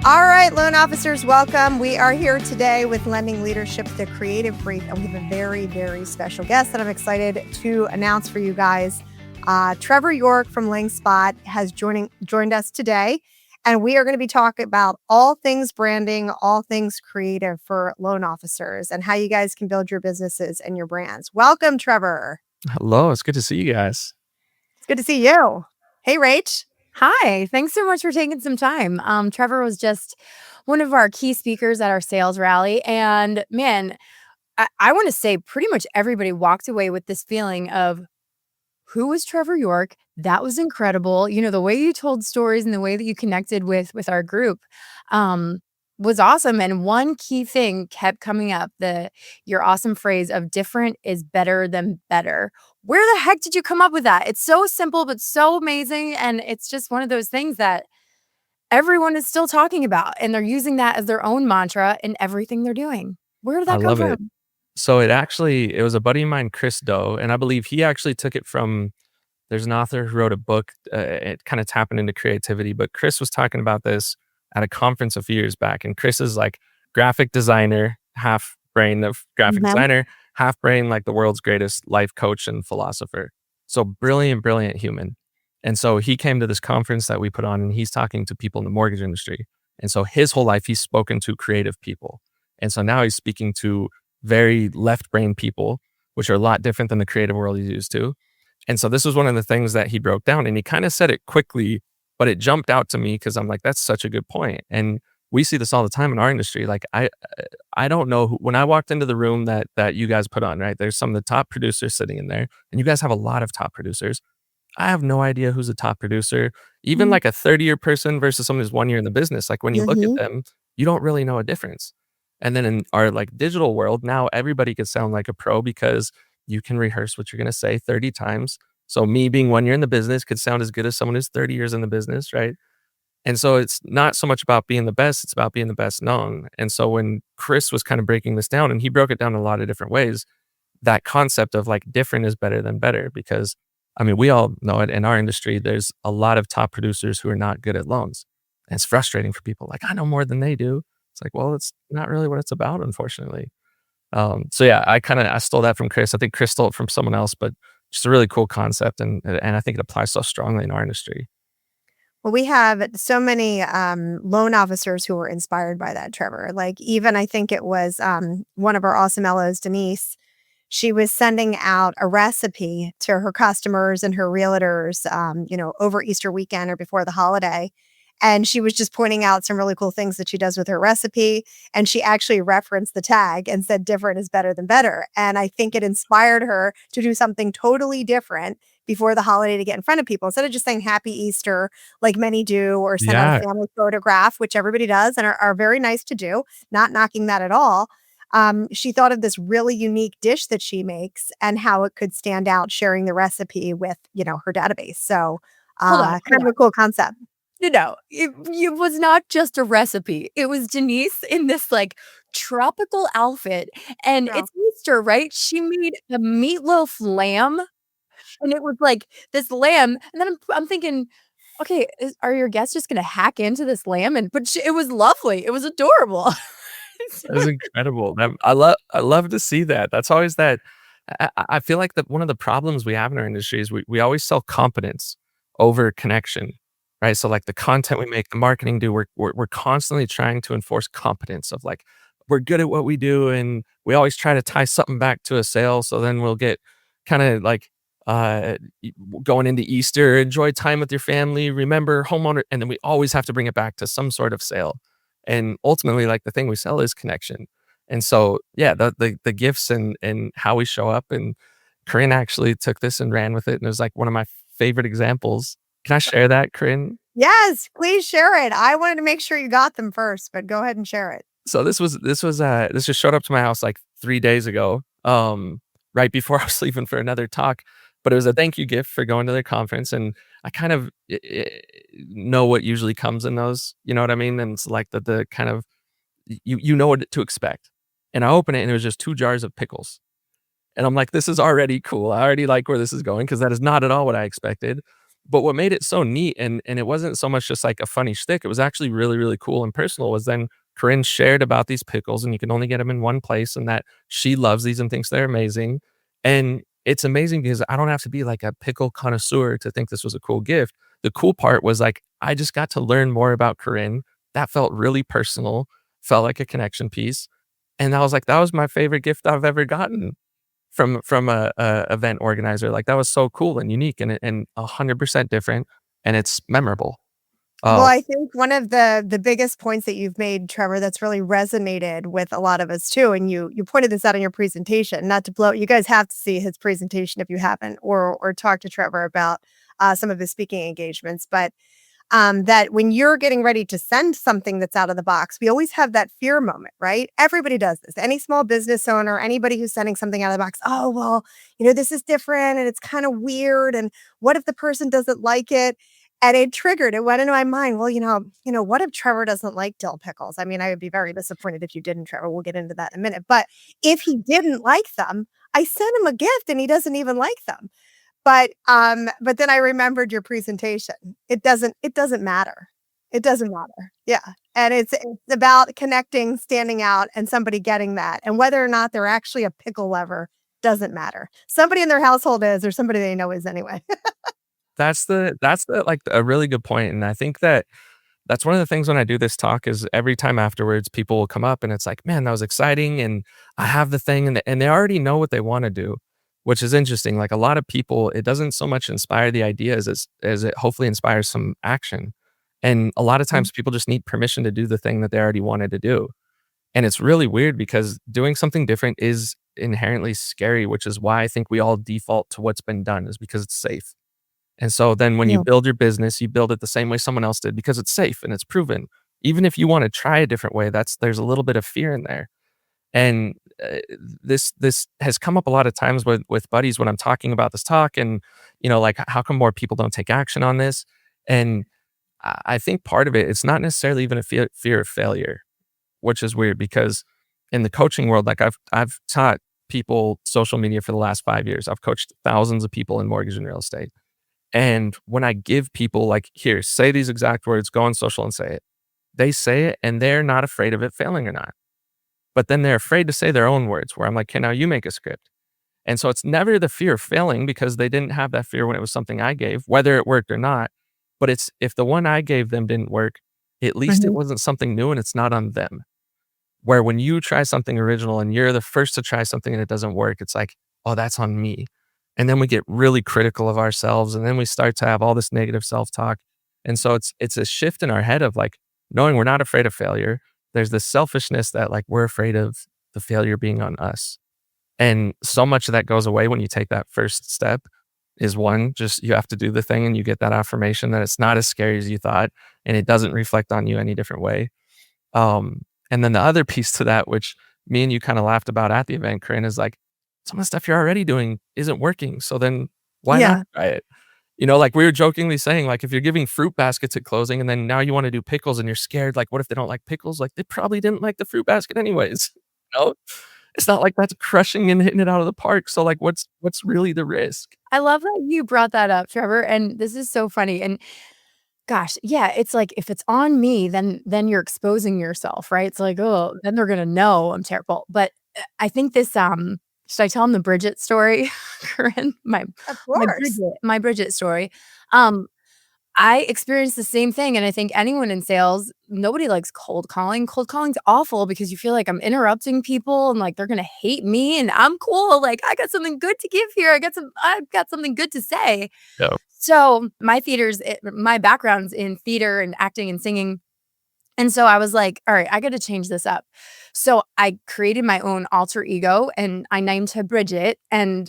All right, loan officers, welcome. We are here today with Lending Leadership, the Creative Brief, and we have a very, very special guest that I'm excited to announce for you guys. Trevor York from Linkspot has joined us today, and we are going to be talking about all things branding, all things creative for loan officers, and how you guys can build your businesses and your brands. Welcome, Trevor. Hello, it's good to see you guys. It's good to see you. Hey, Rach. Hi, thanks so much for taking some time. Trevor was just one of our key speakers at our sales rally. And man, I want to say pretty much everybody walked away with this feeling of, who was Trevor York? That was incredible. You know, the way you told stories and the way that you connected with our group was awesome. And one key thing kept coming up, your awesome phrase of different is better than better. Where the heck did you come up with that? It's so simple, but so amazing. And it's just one of those things that everyone is still talking about. And they're using that as their own mantra in everything they're doing. Where did that I come love from? it. So it was a buddy of mine, Chris Doe, and I believe he actually took it from, there's an author who wrote a book, it kind of tapping into creativity, but Chris was talking about this at a conference a few years back. And Chris is like graphic designer, half brain of graphic designer, half brain, like the world's greatest life coach and philosopher. So brilliant, brilliant human. And so he came to this conference that we put on, and he's talking to people in the mortgage industry. And so his whole life, he's spoken to creative people. And so now he's speaking to very left brain people, which are a lot different than the creative world he's used to. And so this was one of the things that he broke down, and he kind of said it quickly, but it jumped out to me because I'm like, that's such a good point. And we see this all the time in our industry. Like I don't know when I walked into the room that you guys put on, right? There's some of the top producers sitting in there, and you guys have a lot of top producers. I have no idea who's a top producer, even like a 30-year person versus someone who's 1 year in the business. Like when you look at them, you don't really know a difference. And then in our like digital world, now everybody could sound like a pro because you can rehearse what you're going to say 30 times. So me being 1 year in the business could sound as good as someone who's 30 years in the business, right? And so it's not so much about being the best, it's about being the best known. And so when Chris was kind of breaking this down, and he broke it down in a lot of different ways, that concept of like different is better than better, because I mean, we all know it in our industry, there's a lot of top producers who are not good at loans. And it's frustrating for people. Like, I know more than they do. It's like, well, it's not really what it's about, unfortunately. So yeah, I stole that from Chris. I think Chris stole it from someone else, but just a really cool concept. And I think it applies so strongly in our industry. Well, we have so many loan officers who were inspired by that, Trevor. Like even I think it was one of our awesome LOs, Denise. She was sending out a recipe to her customers and her realtors, over Easter weekend or before the holiday. And she was just pointing out some really cool things that she does with her recipe. And she actually referenced the tag and said, different is better than better. And I think it inspired her to do something totally different before the holiday to get in front of people. Instead of just saying happy Easter, like many do, or send out a Yeah. family photograph, which everybody does and are very nice to do, not knocking that at all. She thought of this really unique dish that she makes and how it could stand out sharing the recipe with, her database. So Hold on. kind of a cool concept. No, it was not just a recipe. It was Denise in this like tropical outfit, and Yeah. it's Easter, right? She made a meatloaf lamb, and it was like this lamb, and then I'm thinking, okay, are your guests just gonna hack into this lamb? But it was lovely. It was adorable. That was incredible. I love to see that. That's always that. I feel like that one of the problems we have in our industry is we always sell competence over connection, right? So like the content we make, the marketing do, we're constantly trying to enforce competence of like, we're good at what we do, and we always try to tie something back to a sale. So then we'll get kind of like going into Easter, enjoy time with your family, remember homeowner, and then we always have to bring it back to some sort of sale. And ultimately, like the thing we sell is connection. And so, yeah, the gifts and how we show up. And Corinne actually took this and ran with it, and it was like one of my favorite examples. Can I share that, Corinne? Yes, please share it. I wanted to make sure you got them first, but go ahead and share it. So this just showed up to my house like 3 days ago, right before I was leaving for another talk. But it was a thank you gift for going to their conference, and I kind of know what usually comes in those. You know what I mean? And it's like the kind of you know what to expect. And I open it, and it was just 2 jars of pickles. And I'm like, this is already cool. I already like where this is going, because that is not at all what I expected. But what made it so neat, and it wasn't so much just like a funny shtick, it was actually really, really cool and personal, was then Corinne shared about these pickles, and you can only get them in one place, and that she loves these and thinks they're amazing. And it's amazing because I don't have to be like a pickle connoisseur to think this was a cool gift. The cool part was like I just got to learn more about Corinne. That felt really personal, felt like a connection piece. And I was like, that was my favorite gift I've ever gotten from a event organizer. Like, that was so cool and unique and 100% different, and it's memorable. Well, Oh, I think one of the biggest points that you've made, Trevor, that's really resonated with a lot of us too, and you pointed this out in your presentation, not to blow you guys have to see his presentation if you haven't, or talk to Trevor about, some of his speaking engagements, but that when you're getting ready to send something that's out of the box, we always have that fear moment, right? Everybody does this. Any small business owner, anybody who's sending something out of the box, oh, well, this is different and it's kind of weird. And what if the person doesn't like it? And it went into my mind. Well, what if Trevor doesn't like dill pickles? I mean, I would be very disappointed if you didn't, Trevor. We'll get into that in a minute. But if he didn't like them, I sent him a gift and he doesn't even like them. But then I remembered your presentation. It doesn't matter. It doesn't matter. Yeah. And it's about connecting, standing out, and somebody getting that. And whether or not they're actually a pickle lover doesn't matter. Somebody in their household is, or somebody they know is anyway. that's like a really good point, and I think that's one of the things when I do this talk is every time afterwards, people will come up and it's like, "Man, that was exciting, and I have the thing," and they already know what they wanna do, which is interesting. Like, a lot of people, it doesn't so much inspire the ideas as it hopefully inspires some action, and a lot of Mm. times people just need permission to do the thing that they already wanted to do, and it's really weird because doing something different is inherently scary, which is why I think we all default to what's been done is because it's safe. And so then when you Yeah. build your business, you build it the same way someone else did because it's safe and it's proven. Even if you wanna try a different way, there's a little bit of fear in there. And, this has come up a lot of times with buddies when I'm talking about this talk and, like, how come more people don't take action on this? And I think part of it's not necessarily even a fear of failure, which is weird because in the coaching world, like, I've taught people social media for the last 5 years. I've coached thousands of people in mortgage and real estate. And when I give people like, "Here, say these exact words, go on social and say it." They say it and they're not afraid of it failing or not. But then they're afraid to say their own words where I'm like, "Okay, now you make a script." And so it's never the fear of failing because they didn't have that fear when it was something I gave, whether it worked or not. But it's if the one I gave them didn't work, at least it Mhm. wasn't something new and it's not on them. Where when you try something original and you're the first to try something and it doesn't work, it's like, "Oh, that's on me." And then we get really critical of ourselves, and then we start to have all this negative self-talk. And so it's a shift in our head of, like, knowing we're not afraid of failure. There's this selfishness that, like, we're afraid of the failure being on us. And so much of that goes away when you take that first step is, 1, just you have to do the thing and you get that affirmation that it's not as scary as you thought, and it doesn't reflect on you any different way. And then the other piece to that, which me and you kinda laughed about at the event, Corinne, is like, some of the stuff you're already doing isn't working, so then why not Yeah. try it? Like, we were jokingly saying, like, if you're giving fruit baskets at closing and then now you wanna do pickles and you're scared, like, what if they don't like pickles? Like, they probably didn't like the fruit basket anyways, you know? It's not like that's crushing and hitting it out of the park, so, like, what's really the risk? I love that you brought that up, Trevor, and this is so funny, and gosh, yeah, it's like, if it's on me, then you're exposing yourself, right? It's like, "Oh, then they're gonna know I'm terrible." But, I think this, should I tell them the Bridget story? Corinne? Of My course. Bridget story. Um, I experienced the same thing, and I think anyone in sales, nobody likes cold calling. Cold calling's awful because you feel like I'm interrupting people and, like, they're gonna hate me, and I'm cool, like, I got something good to give here. I've got something good to say. Yeah. So, my background's in theater and acting and singing, and so I was like, "All right, I gotta change this up." So I created my own alter ego, and I named her Bridget, and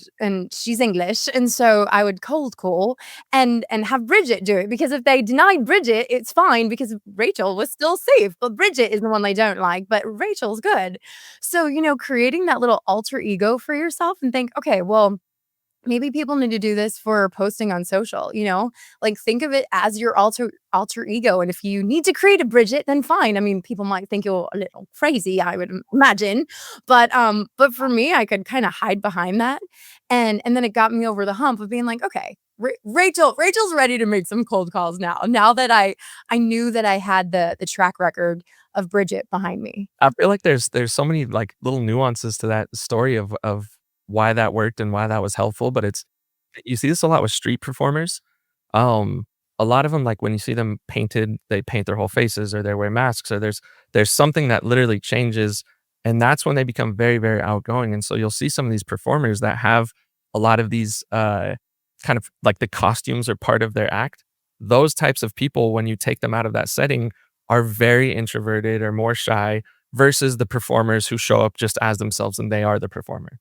she's English, and so I would cold call and have Bridget do it, because if they denied Bridget, it's fine because Rachel was still safe, but Bridget is the one they don't like, but Rachel's good. So, creating that little alter ego for yourself and think, "Okay, well, maybe people need to do this for posting on social," Like, think of it as your alter ego, and if you need to create a Bridget, then fine. I mean, people might think you're a little crazy, I would imagine, but for me, I could kinda hide behind that, and then it got me over the hump of being like, "Okay." Rachel's ready to make some cold calls now. Now that I knew that I had the track record of Bridget behind me. I feel like there's so many, like, little nuances to that story of why that worked and why that was helpful, but it's you see this a lot with street performers. Um, a lot of them, like, when you see them painted, they paint their whole faces or they wear masks or there's something that literally changes, and that's when they become very, very outgoing, and so you'll see some of these performers that have a lot of these, kind of like the costumes are part of their act. Those types of people, when you take them out of that setting, are very introverted or more shy versus the performers who show up just as themselves and they are the performer.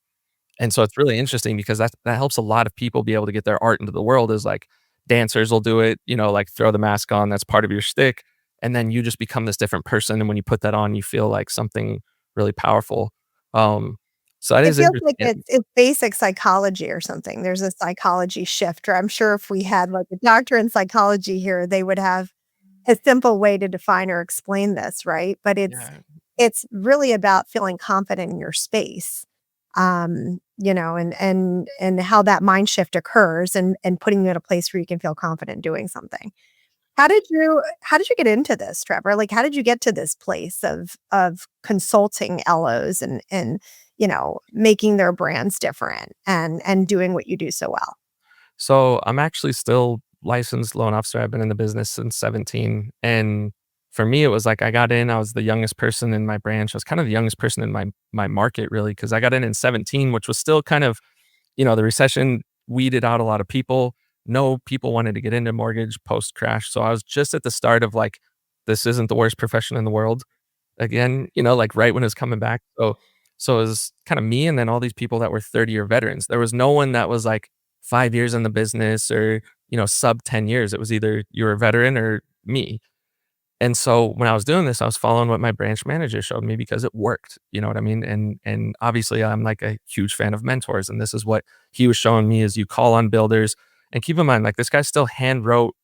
And so it's really interesting because that helps a lot of people be able to get their art into the world is like dancers will do it, like throw the mask on, that's part of your shtick. And then you just become this different person. And when you put that on, you feel like something really powerful. Um, so that It is feels like interesting. it's basic psychology or something. There's a psychology shifter. I'm sure if we had, like, a doctor in psychology here, they would have a simple way to define or explain this, right? But Yeah. it's really about feeling confident in your space, and how that mind shift occurs and putting you in a place where you can feel confident doing something. How did you get into this, Trevor? Like, how did you get to this place of consulting LOs and making their brands different and doing what you do so well? So I'm actually still licensed loan officer. I've been in the business since 17. And for me, it was like I got in, I was the youngest person in my branch. I was kind of the youngest person in my market, really, because I got in 17, which was still kind of, the recession weeded out a lot of people. No people wanted to get into mortgage post crash. So I was just at the start of like, this isn't the worst profession in the world again, like right when it was coming back. So it was kind of me and then all these people that were 30-year veterans. There was no one that was like 5 years in the business or, sub 10 years. It was either you were a veteran or me. And so when I was doing this, I was following what my branch manager showed me because it worked. You know what I mean? And obviously I'm like a huge fan of mentors. And this is what he was showing me is you call on builders. And keep in mind, like this guy still hand wrote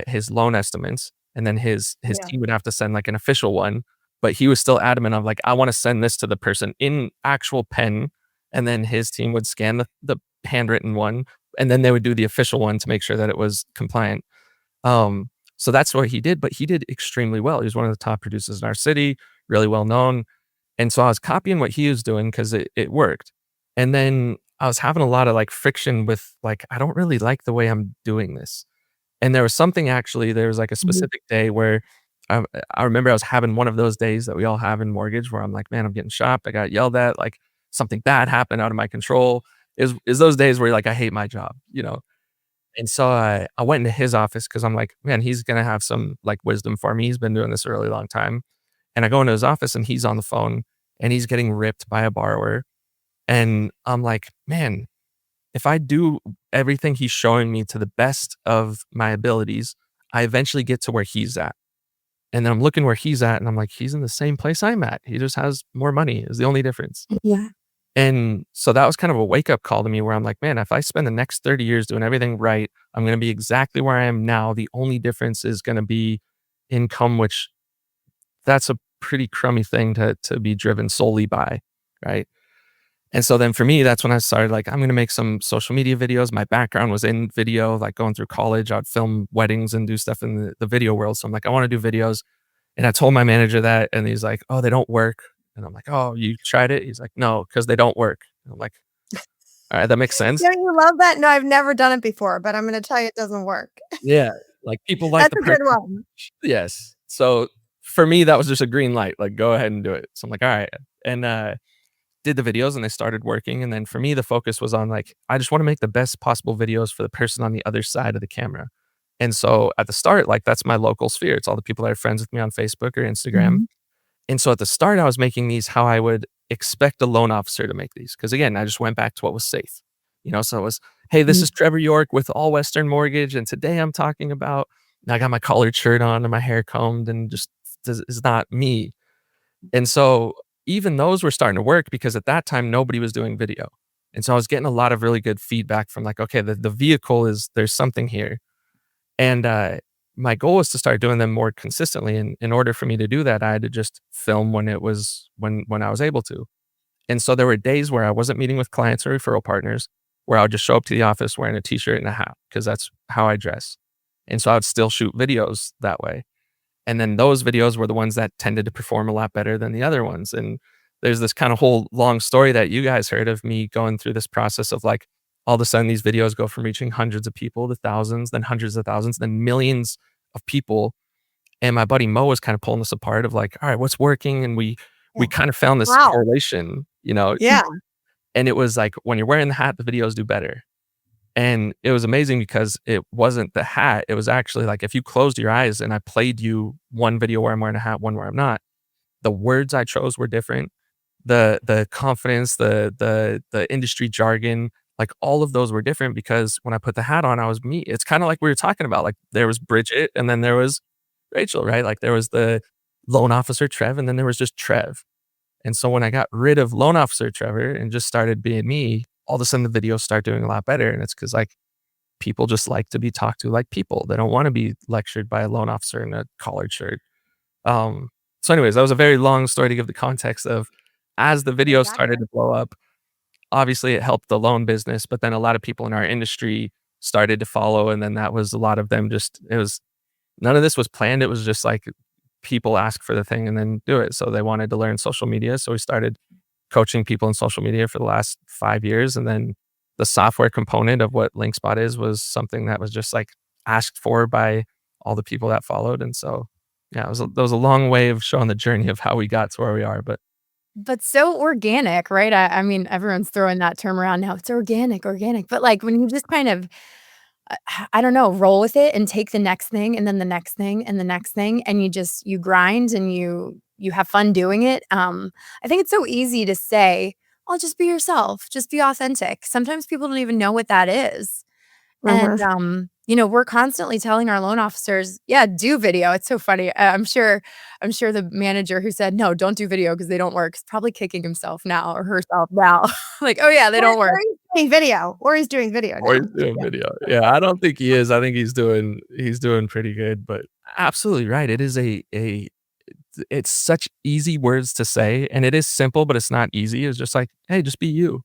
his loan estimates. And then his Yeah. team would have to send like an official one. But he was still adamant of like, I want to send this to the person in actual pen. And then his team would scan the handwritten one. And then they would do the official one to make sure that it was compliant. Um, so that's what he did, but he did extremely well. He was one of the top producers in our city, really well known. And so I was copying what he was doing because it worked. And then I was having a lot of like friction with like, I don't really like the way I'm doing this. And there was something actually, there was like a Mhm. specific day where I, I remember I was having one of those days that we all have in mortgage where I'm like, man, I'm getting shopped. I got yelled at, like something bad happened out of my control. Is those days where you're like, I hate my job. And so I went into his office because I'm like, man, he's gonna have some like wisdom for me. He's been doing this a really long time. And I go into his office and he's on the phone and he's getting ripped by a borrower. And I'm like, man, if I do everything he's showing me to the best of my abilities, I eventually get to where he's at. And then I'm looking where he's at and I'm like, he's in the same place I'm at. He just has more money is the only difference. Yeah. And so that was kind of a wake up call to me where I'm like, man, if I spend the next 30 years doing everything right, I'm going to be exactly where I am now. The only difference is going to be income, which that's a pretty crummy thing to be driven solely by. Right. And so then for me, that's when I started like, I'm going to make some social media videos. My background was in video, like going through college, I'd film weddings and do stuff in the video world. So I'm like, I want to do videos. And I told my manager that, and he's like, oh, they don't work. And I'm like, oh, you tried it? He's like, no, because they don't work. And I'm like, all right, that makes sense. Don't you love that? No, I've never done it before, but I'm gonna tell you it doesn't work. Yeah, like, people like That's the a good person. one. Yes. So, for me, that was just a green light, like, go ahead and do it. So I'm like, "Alright," and, did the videos and they started working, and then for me, the focus was on, like, I just wanna make the best possible videos for the person on the other side of the camera. And so, at the start, like, that's my local sphere. It's all the people that are friends with me on Facebook or Instagram. Mhm. And so, at the start, I was making these how I would expect a loan officer to make these. Because again, I just went back to what was safe. So it was, "Hey, this Mhm. is Trevor York with All Western Mortgage, and today I'm talking about" and I got my collared shirt on and my hair combed and just this is not me. And so, even those were starting to work because at that time, nobody was doing video. And so I was getting a lot of really good feedback from like, okay, the vehicle is there's something here. And, my goal was to start doing them more consistently, and in order for me to do that, I had to just film when it was when I was able to. And so there were days where I wasn't meeting with clients or referral partners. where I would just show up to the office wearing a t-shirt and a hat because that's how I dress. And so I would still shoot videos that way. And then those videos were the ones that tended to perform a lot better than the other ones. And there's this kind of whole long story that you guys heard of me going through this process of like all of a sudden these videos go from reaching hundreds of people to thousands, then hundreds of thousands, then millions of people. And my buddy Mo was kind of pulling us apart of like, all right, what's working? And we Yeah. kind of found this Wow. correlation, you know, Yeah. and it was like when you're wearing the hat, the videos do better. And it was amazing because it wasn't the hat. It was actually like if you closed your eyes and I played you one video where I'm wearing a hat, one where I'm not, the words I chose were different. The confidence, the industry jargon, like all of those were different because when I put the hat on, I was me. It's kind of like we were talking about. Like there was Bridget and then there was Rachel, right? Like there was the loan officer Trev and then there was just Trev. And so when I got rid of loan officer Trevor and just started being me, all of a sudden the videos start doing a lot better. And it's because like people just like to be talked to like people. They don't want to be lectured by a loan officer in a collared shirt. Um, so anyways, that was a very long story to give the context of as the I videos got started to blow up, obviously it helped the loan business, but then a lot of people in our industry started to follow. And then that was a lot of them just, it was none of this was planned. It was just like people ask for the thing and then do it. So they wanted to learn social media. So we started coaching people in social media for the last 5 years. And then the software component of what Linkspot is was something that was just like asked for by all the people that followed. And so, yeah, that was a long way of showing the journey of how we got to where we are. But so organic, right? I mean, everyone's throwing that term around now. It's organic, organic. But like when you just kind of, I don't know, roll with it and take the next thing and then the next thing and the next thing, and you grind and you have fun doing it. I think it's so easy to say, "Oh, just be yourself, just be authentic." Sometimes people don't even know what that is. And, Mhm. we're constantly telling our loan officers, "Yeah, do video." It's so funny. I'm sure the manager who said, "No, don't do video because they don't work," is probably kicking himself now or herself now. Like, "Oh, yeah, they don't Or work." he's doing video Or now. he's doing video. Yeah, I don't think he is. I think he's doing pretty good, but absolutely right. It is it's such easy words to say, and it is simple, but it's not easy. It's just like, "Hey, just be you."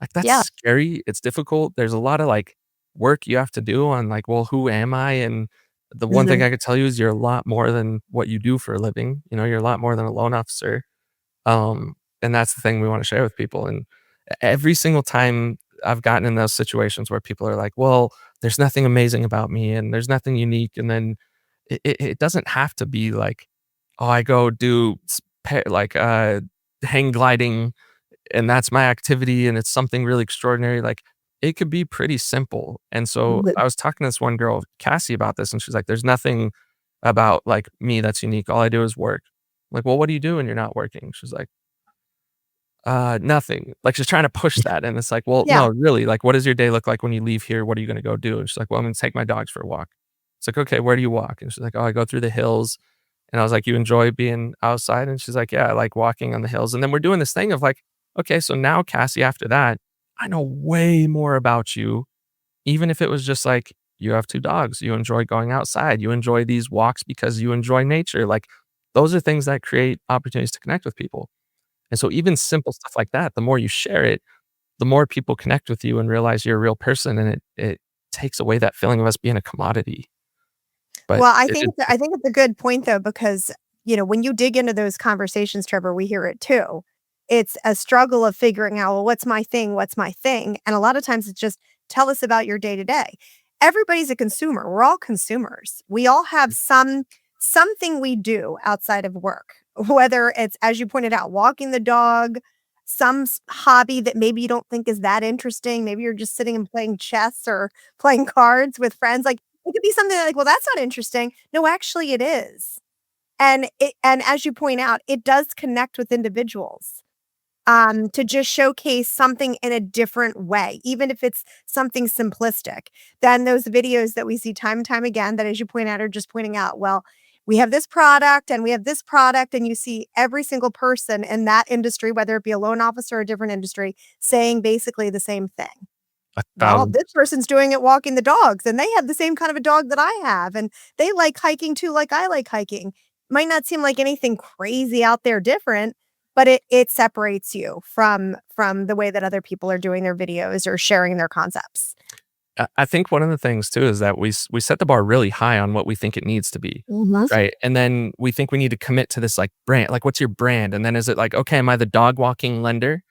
Like, that's Yeah. scary. It's difficult. There's a lot of, like, work you have to do on, like, well, who am I? And the one thing Mhm. I could tell you is you're a lot more than what you do for a living. You know, you're a lot more than a loan officer. And that's the thing we wanna share with people, and every single time I've gotten in those situations where people are like, "Well, there's nothing amazing about me, and there's nothing unique," and then it doesn't have to be like, "Oh, I go do hang gliding, and that's my activity, and it's something really extraordinary," like, it could be pretty simple, and so Mhm. I was talking to this one girl, Cassie, about this, and she's like, "There's nothing about, like, me that's unique. All I do is work." I'm like, "Well, what do you do when you're not working?" She's like, nothing." Like, she's trying to push that, and it's like, "Well, Yeah. no, really, like, what does your day look like when you leave here? What are you gonna go do?" And she's like, "Well, I'm gonna take my dogs for a walk." It's like, "Okay, where do you walk?" And she's like, "Oh, I go through the hills." And I was like, "You enjoy being outside?" And she's like, "Yeah, I like walking on the hills." And then we're doing this thing of like, "Okay, so now, Cassie, after that, I know way more about you, even if it was just like, you have 2 dogs, you enjoy going outside, you enjoy these walks because you enjoy nature." Like, those are things that create opportunities to connect with people. And so even simple stuff like that, the more you share it, the more people connect with you and realize you're a real person, and it takes away that feeling of us being a commodity. But Well, it I think it's a good point though, because, when you dig into those conversations, Trevor, we hear it too. It's a struggle of figuring out, well, what's my thing? What's my thing? And a lot of times it's just tell us about your day to day. Everybody's a consumer. We're all consumers. We all have something we do outside of work, whether it's, as you pointed out, walking the dog, some hobby that maybe you don't think is that interesting. Maybe you're just sitting and playing chess or playing cards with friends. Like, it could be something like, "Well, that's not interesting." No, actually it is. And as you point out, it does connect with individuals, to just showcase something in a different way, even if it's something simplistic, than those videos that we see time and time again that, as you point out, are just pointing out, "Well, we have this product and we have this product," and you see every single person in that industry, whether it be a loan officer or a different industry, saying basically the same thing. Well, 1,000. this person's doing it walking the dogs, and they have the same kind of a dog that I have, and they like hiking too, like I like hiking. Might not seem like anything crazy out there different, but it separates you from the way that other people are doing their videos or sharing their concepts. I think one of the things too is that we set the bar really high on what we think it needs to be, Mhm. right? And then we think we need to commit to this like brand. Like, what's your brand? And then is it like, okay, am I the dog walking lender?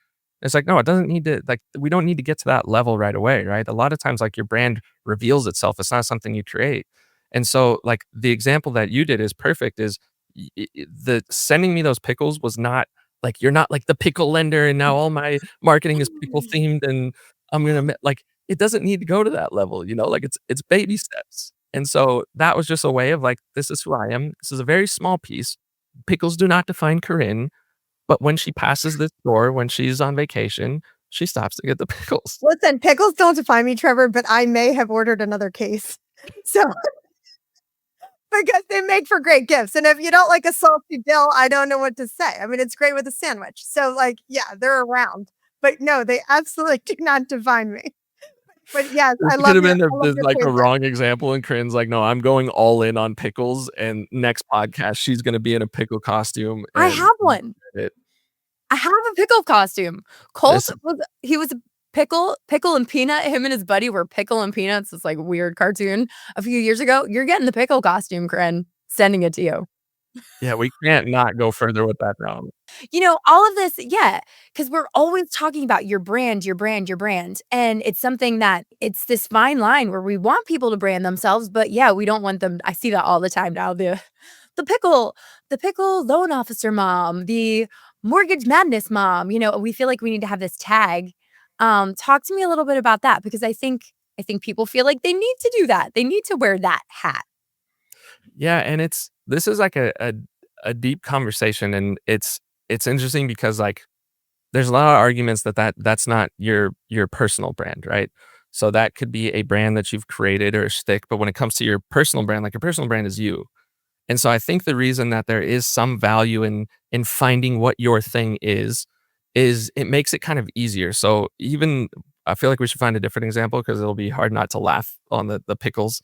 It's like, no, it doesn't need to. Like, we don't need to get to that level right away, right? A lot of times, like your brand reveals itself. It's not something you create. And so, like the example that you did is perfect. Is the sending me those pickles was not like you're not like the pickle lender, and now all my marketing is pickle themed, and I'm gonna like it doesn't need to go to that level, you know, like it's baby steps. And so that was just a way of like, this is who I am. This is a very small piece. Pickles do not define Corinne, but when she passes this door, when she's on vacation, she stops to get the pickles. Listen, pickles don't define me, Trevor, but I may have ordered another case. So because they make for great gifts, and if you don't like a salty dill, I don't know what to say. I mean, it's great with a sandwich. So, like, yeah, they're around, but no, they absolutely do not define me. But yes, This could have been I love your like a favorite. wrong example, and Corinne's like, no, I'm going all in on pickles. And next podcast, she's gonna be in a pickle costume I and have one. it. I have a pickle costume. Colt This was a pickle and peanut. Him and his buddy were pickle and peanuts. This like weird cartoon a few years ago. You're getting the pickle costume, Corinne. Sending it to you. yeah, we can't not go further with that now. You know, all of this, yeah, because we're always talking about your brand, your brand, your brand. And it's something that it's this fine line where we want people to brand themselves, but yeah, we don't want them. I see that all the time now. The pickle, the pickle loan officer mom, the mortgage madness mom. You know, we feel like we need to have this tag. Talk to me a little bit about that because I think people feel like they need to do that. They need to wear that hat. Yeah, and this is like a deep conversation, and it's interesting because like there's a lot of arguments that that's not your personal brand, right? So that could be a brand that you've created or a shtick, but when it comes to your personal brand, like your personal brand is you. And so I think the reason that there is some value in finding what your thing is it makes it kind of easier. So even I feel like we should find a different example because it'll be hard not to laugh on the pickles.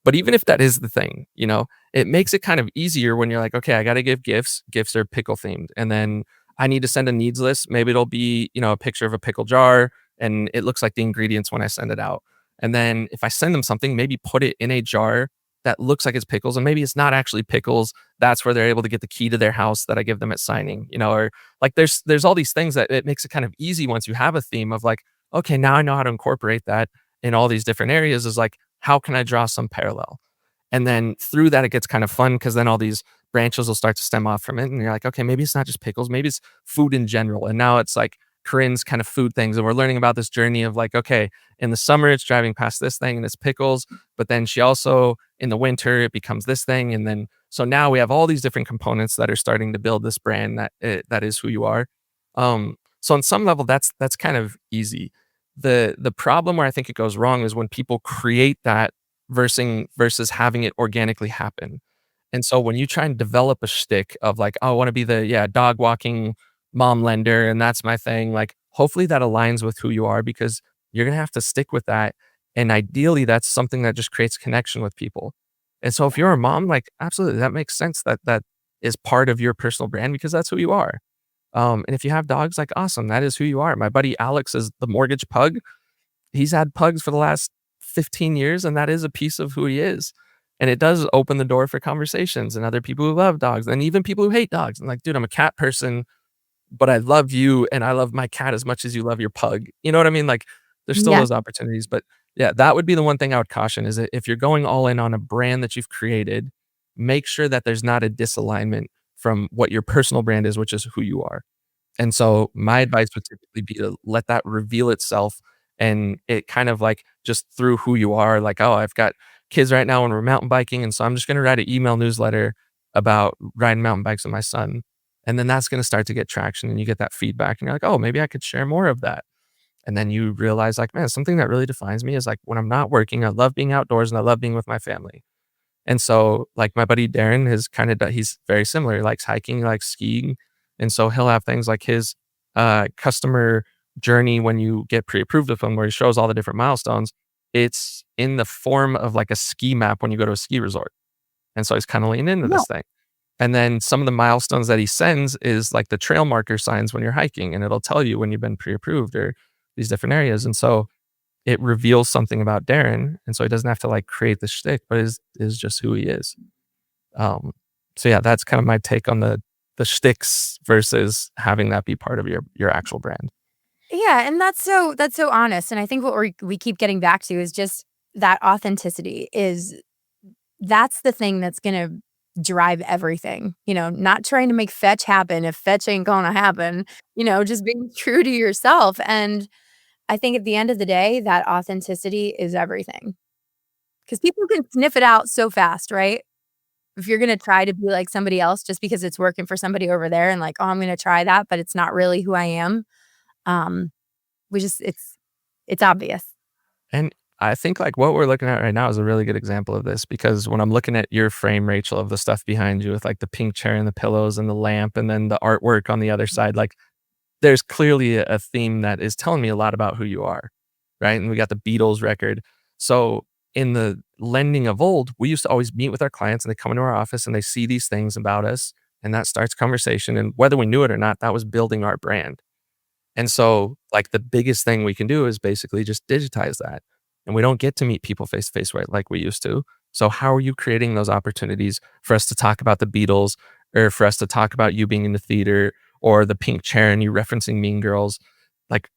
But even if that is the thing, you know, it makes it kind of easier when you're like, okay, I got to give gifts. Gifts are pickle themed. And then I need to send a needs list. Maybe it'll be, you know, a picture of a pickle jar and it looks like the ingredients when I send it out. And then if I send them something, maybe put it in a jar that looks like it's pickles and maybe it's not actually pickles. That's where they're able to get the key to their house that I give them at signing, you know, or like there's all these things that it makes it kind of easy once you have a theme of like, okay, now I know how to incorporate that in all these different areas is like, how can I draw some parallel? And then through that, it gets kind of fun because then all these branches will start to stem off from it. And you're like, okay, maybe it's not just pickles, maybe it's food in general. And now it's like Corinne's kind of food things. And we're learning about this journey of like, okay, in the summer, it's driving past this thing and it's pickles. But then she also, in the winter, it becomes this thing. And then, so now we have all these different components that are starting to build this brand that is who you are. So on some level, that's kind of easy. The problem where I think it goes wrong is when people create that versus having it organically happen. And so when you try and develop a shtick of like, oh, I want to be the dog walking mom lender and that's my thing, like hopefully that aligns with who you are because you're gonna have to stick with that. And ideally that's something that just creates connection with people. And so if you're a mom, like absolutely that makes sense that that is part of your personal brand because that's who you are. And if you have dogs, like awesome, that is who you are. My buddy Alex is the mortgage pug. He's had pugs for the last 15 years, and that is a piece of who he is. And it does open the door for conversations and other people who love dogs and even people who hate dogs. And like, dude, I'm a cat person, but I love you and I love my cat as much as you love your pug. You know what I mean? Like, there's still Yeah. those opportunities. But yeah, that would be the one thing I would caution is that if you're going all in on a brand that you've created, make sure that there's not a disalignment from what your personal brand is, which is who you are. And so my advice would typically be to let that reveal itself and it kind of like just through who you are, like, oh, I've got kids right now and we're mountain biking. And so I'm just going to write an email newsletter about riding mountain bikes with my son. And then that's going to start to get traction and you get that feedback and you're like, oh, maybe I could share more of that. And then you realize like, man, something that really defines me is like when I'm not working, I love being outdoors and I love being with my family. And so, like, my buddy Darren is kind of he's very similar. He likes hiking, he likes skiing. And so he'll have things like his customer journey when you get pre-approved with him, where he shows all the different milestones. It's in the form of like a ski map when you go to a ski resort. And so he's kind of leaning into No. this thing. And then some of the milestones that he sends is like the trail marker signs when you're hiking, and it'll tell you when you've been pre-approved or these different areas. And so it reveals something about Darren. And so he doesn't have to like create the shtick, but is just who he is. So yeah, that's kind of my take on the shticks versus having that be part of your actual brand. Yeah, and that's so honest, and I think what we keep getting back to is just that authenticity is that's the thing that's gonna drive everything, not trying to make fetch happen if fetch ain't gonna happen, just being true to yourself, and I think at the end of the day, that authenticity is everything because people can sniff it out so fast, right? If you're gonna try to be like somebody else just because it's working for somebody over there and like, "Oh, I'm gonna try that," but it's not really who I am, um, we just it's obvious. And I think like what we're looking at right now is a really good example of this because when I'm looking at your frame, Rachel, of the stuff behind you with like the pink chair and the pillows and the lamp and then the artwork on the other side, like there's clearly a theme that is telling me a lot about who you are, right? And we got the Beatles record. So in the lending of old, we used to always meet with our clients and they come into our office and they see these things about us and that starts conversation. And whether we knew it or not, that was building our brand. And so like the biggest thing we can do is basically just digitize that. And we don't get to meet people face to face right like we used to. So how are you creating those opportunities for us to talk about the Beatles or for us to talk about you being in the theater or the pink chair and you referencing Mean Girls? Like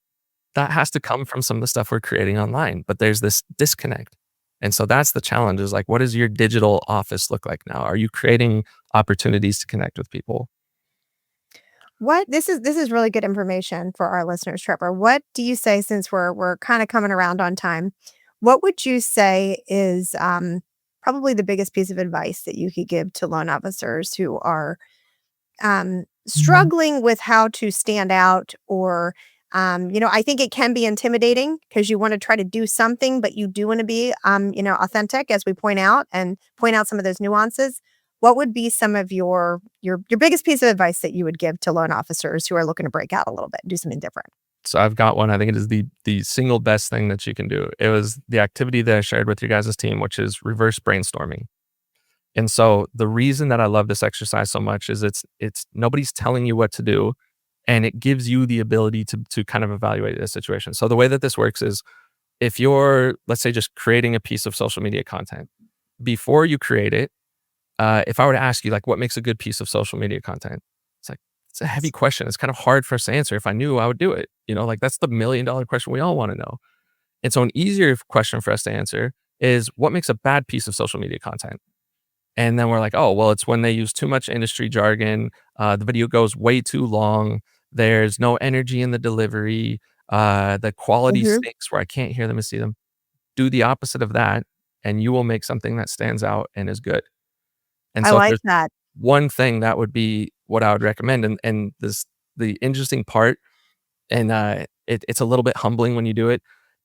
that has to come from some of the stuff we're creating online, but there's this disconnect. And so that's the challenge is like, what does your digital office look like now? Are you creating opportunities to connect with people? What this is really good information for our listeners, Trevor. What do you say since we're kind of coming around on time? What would you say is probably the biggest piece of advice that you could give to loan officers who are struggling with how to stand out or I think it can be intimidating because you want to try to do something, but you do want to be authentic as we point out and point out some of those nuances. What would be some of your biggest piece of advice that you would give to loan officers who are looking to break out a little bit, do something different? So I've got one. I think it is the single best thing that you can do. It was the activity that I shared with your guys' team, which is reverse brainstorming. And so the reason that I love this exercise so much is it's nobody's telling you what to do and it gives you the ability to kind of evaluate the situation. So the way that this works is if you're, let's say, just creating a piece of social media content, before you create it, if I were to ask you like what makes a good piece of social media content, it's like it's a heavy question. It's kind of hard for us to answer. If I knew, I would do it. Like that's the $1 million question we all want to know. And so an easier question for us to answer is what makes a bad piece of social media content? And then we're like, oh, well, it's when they use too much industry jargon. The video goes way too long. There's no energy in the delivery. The quality Mhm. stinks where I can't hear them and see them. Do the opposite of that, and you will make something that stands out and is good. And I so if like there's that. one thing that would be what I would recommend, and the interesting part, and it's a little bit humbling when you do it,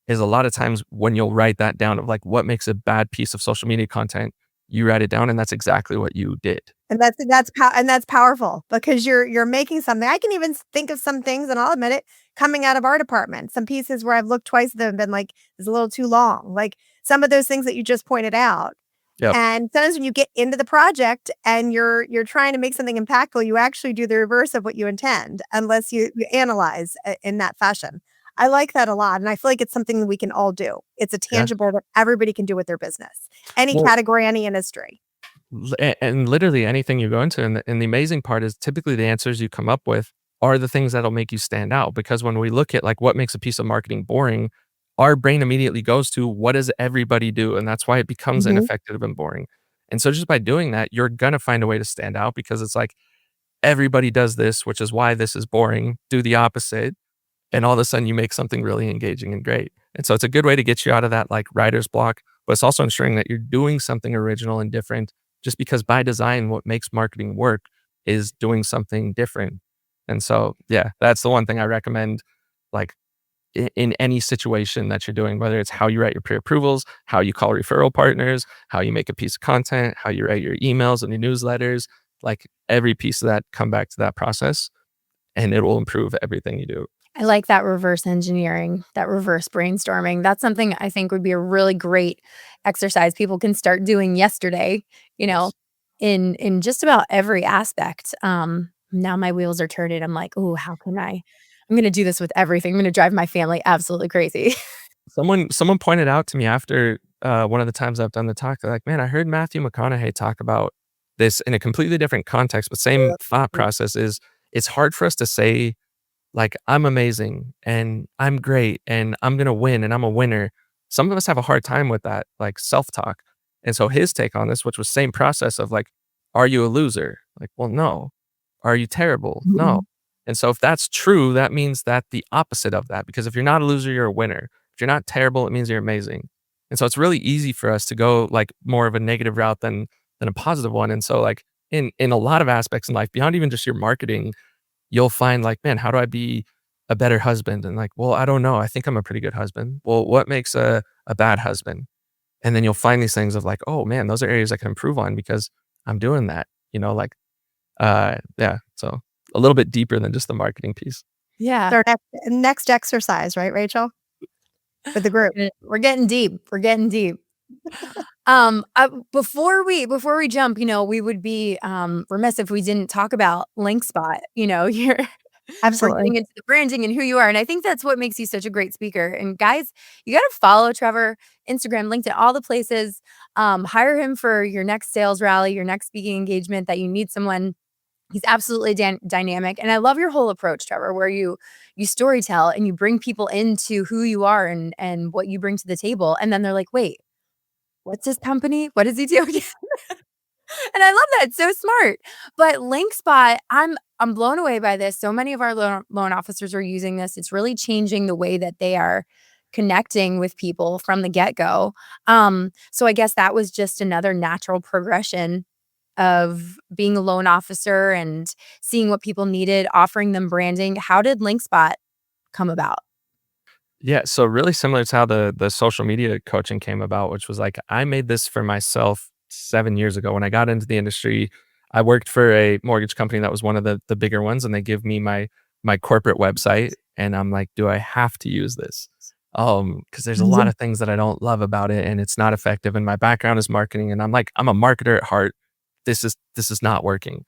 is a lot of times when you'll write that down of like what makes a bad piece of social media content, you write it down and that's exactly what you did. And that's powerful because you're making something. I can even think of some things, and I'll admit it, coming out of our department. Some pieces where I've looked twice at them and been like, "It's a little too long." Like some of those things that you just pointed out. Yep. And sometimes when you get into the project and you're trying to make something impactful, you actually do the reverse of what you intend, unless you analyze in that fashion. I like that a lot, and I feel like it's something that we can all do. It's a Yeah. tangible that everybody can do with their business, any Well, category, any industry. and literally anything you go into, and the amazing part is typically the answers you come up with are the things that'll make you stand out. Because when we look at like what makes a piece of marketing boring, our brain immediately goes to what does everybody do, and that's why it becomes Mhm. ineffective and boring. And so just by doing that, you're gonna find a way to stand out because it's like everybody does this, which is why this is boring. Do the opposite, and all of a sudden you make something really engaging and great. And so it's a good way to get you out of that like writer's block, but it's also ensuring that you're doing something original and different just because by design, what makes marketing work is doing something different. And so, yeah, that's the one thing I recommend, like in any situation that you're doing, whether it's how you write your pre-approvals, how you call referral partners, how you make a piece of content, how you write your emails and your newsletters, like every piece of that, come back to that process and it will improve everything you do. I like that reverse engineering, that reverse brainstorming. That's something I think would be a really great exercise people can start doing yesterday, you know? Yes. in just about every aspect. Now my wheels are turning. I'm like, "Ooh, I'm gonna do this with everything. I'm gonna drive my family absolutely crazy." Someone pointed out to me after, one of the times I've done the talk, they're like, "Man, I heard Matthew McConaughey talk about this in a completely different context, but same thought process is it's hard for us to say, like, I'm amazing and I'm great and I'm gonna win and I'm a winner." Some of us have a hard time with that, like, self-talk. And so his take on this, which was same process of like, "Are you a loser?" Like, "Well, no." "Are you terrible?" "No." Mhm. And so if that's true, that means that the opposite of that, because if you're not a loser, you're a winner. If you're not terrible, it means you're amazing. And so it's really easy for us to go like more of a negative route than a positive one. And so like in a lot of aspects in life, beyond even just your marketing, you'll find like, man, how do I be a better husband? And like, well, I don't know. I think I'm a pretty good husband. Well, what makes a bad husband? And then you'll find these things of like, oh man, those are areas I can improve on because I'm doing that, like, yeah. So a little bit deeper than just the marketing piece. Yeah. Our next exercise, right, Rachel? For the group. We're getting deep. We're getting deep. Before we jump, we would be remiss if we didn't talk about Linkspot. You're we're Absolutely. getting into the branding and who you are, and I think that's what makes you such a great speaker. And guys, you got to follow Trevor, Instagram, LinkedIn, all the places. Hire him for your next sales rally, your next speaking engagement that you need someone. He's absolutely dynamic, and I love your whole approach, Trevor, where you storytell and you bring people into who you are and what you bring to the table, and then they're like, "Wait, what's his company? What does he do again?" And I love that. It's so smart. But Linkspot, I'm blown away by this. So many of our loan officers are using this. It's really changing the way that they are connecting with people from the get-go. So I guess that was just another natural progression of being a loan officer and seeing what people needed, offering them branding. How did Linkspot come about? Yeah, so really similar to how the social media coaching came about, which was like I made this for myself 7 years ago when I got into the industry. I worked for a mortgage company that was one of the bigger ones, and they give me my corporate website, and I'm like, "Do I have to use this?" Because there's a lot Mhm. of things that I don't love about it, and it's not effective. And my background is marketing, and I'm like, I'm a marketer at heart. This is not working.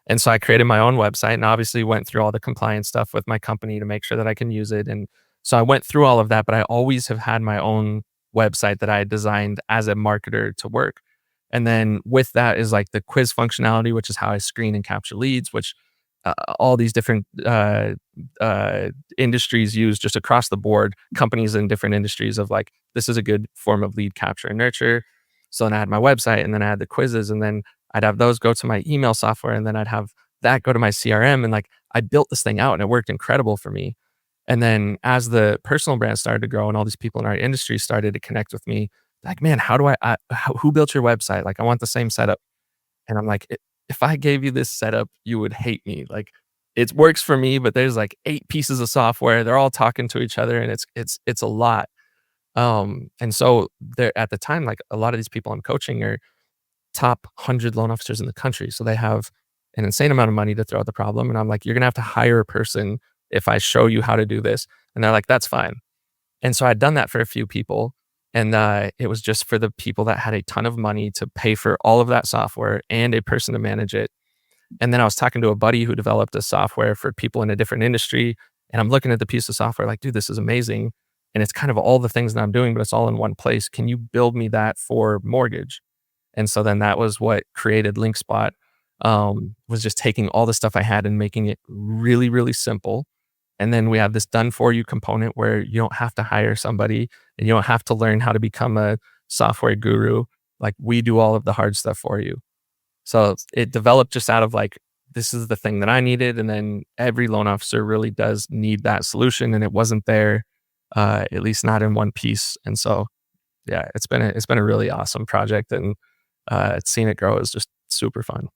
And so I created my own website and obviously went through all the compliance stuff with my company to make sure that I can use it. And so I went through all of that, but I always have had my own website that I had designed as a marketer to work. And then with that is like the quiz functionality, which is how I screen and capture leads, which all these different industries use just across the board, companies in different industries of like, this is a good form of lead capture and nurture. So then I had my website and then I had the quizzes and then I'd have those go to my email software and then I'd have that go to my CRM. And like I built this thing out and it worked incredible for me. And then as the personal brand started to grow and all these people in our industry started to connect with me, like, man, who built your website? Like, I want the same setup. And I'm like, If I gave you this setup, you would hate me. Like, it works for me, but there's like 8 pieces of software. They're all talking to each other and it's a lot. And so there at the time, like a lot of these people I'm coaching are top 100 loan officers in the country. So they have an insane amount of money to throw at the problem. And I'm like, you're going to have to hire a person if I show you how to do this. And they're like, that's fine. And so I'd done that for a few people. And it was just for the people that had a ton of money to pay for all of that software and a person to manage it. And then I was talking to a buddy who developed a software for people in a different industry. And I'm looking at the piece of software like, dude, this is amazing. And it's kind of all the things that I'm doing, but it's all in one place. Can you build me that for mortgage? And so then that was what created Linkspot, was just taking all the stuff I had and making it really, really simple. And then we have this done for you component where you don't have to hire somebody and you don't have to learn how to become a software guru. Like we do all of the hard stuff for you. So it developed just out of like, this is the thing that I needed. And then every loan officer really does need that solution. And it wasn't there, at least not in one piece. And so, yeah, it's been a really awesome project. And seeing it grow is just super fun.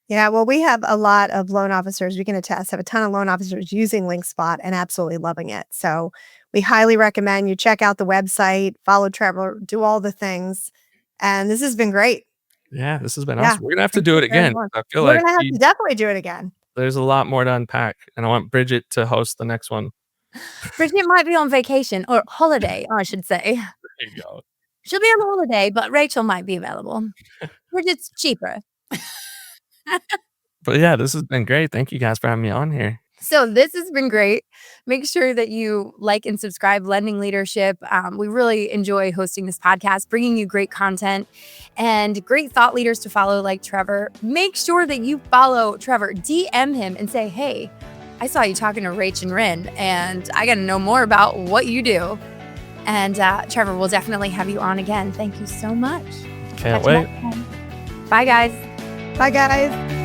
Yeah, well, we have a lot of loan officers, we can attest, have a ton of loan officers using Linkspot and absolutely loving it. So we highly recommend you check out the website, follow Trevor, do all the things. And this has been great. Yeah, this has been Yeah. awesome. We're gonna have to Thank do you it very again. much. I feel We're like gonna have to definitely do it again. there's a lot more to unpack, and I want Bridget to host the next one. Bridget might be on vacation or holiday, I should say. There you go. She'll be on holiday, but Rachel might be available. Bridget's cheaper. But yeah, this has been great. Thank you guys for having me on here. So this has been great. Make sure that you like and subscribe Lending Leadership. We really enjoy hosting this podcast, bringing you great content and great thought leaders to follow like Trevor. Make sure that you follow Trevor, DM him and say, hey, I saw you talking to Rach and Rin, and I got to know more about what you do. And Trevor, we'll definitely have you on again. Thank you so much. Can't wait. Bye, guys. Bye, guys.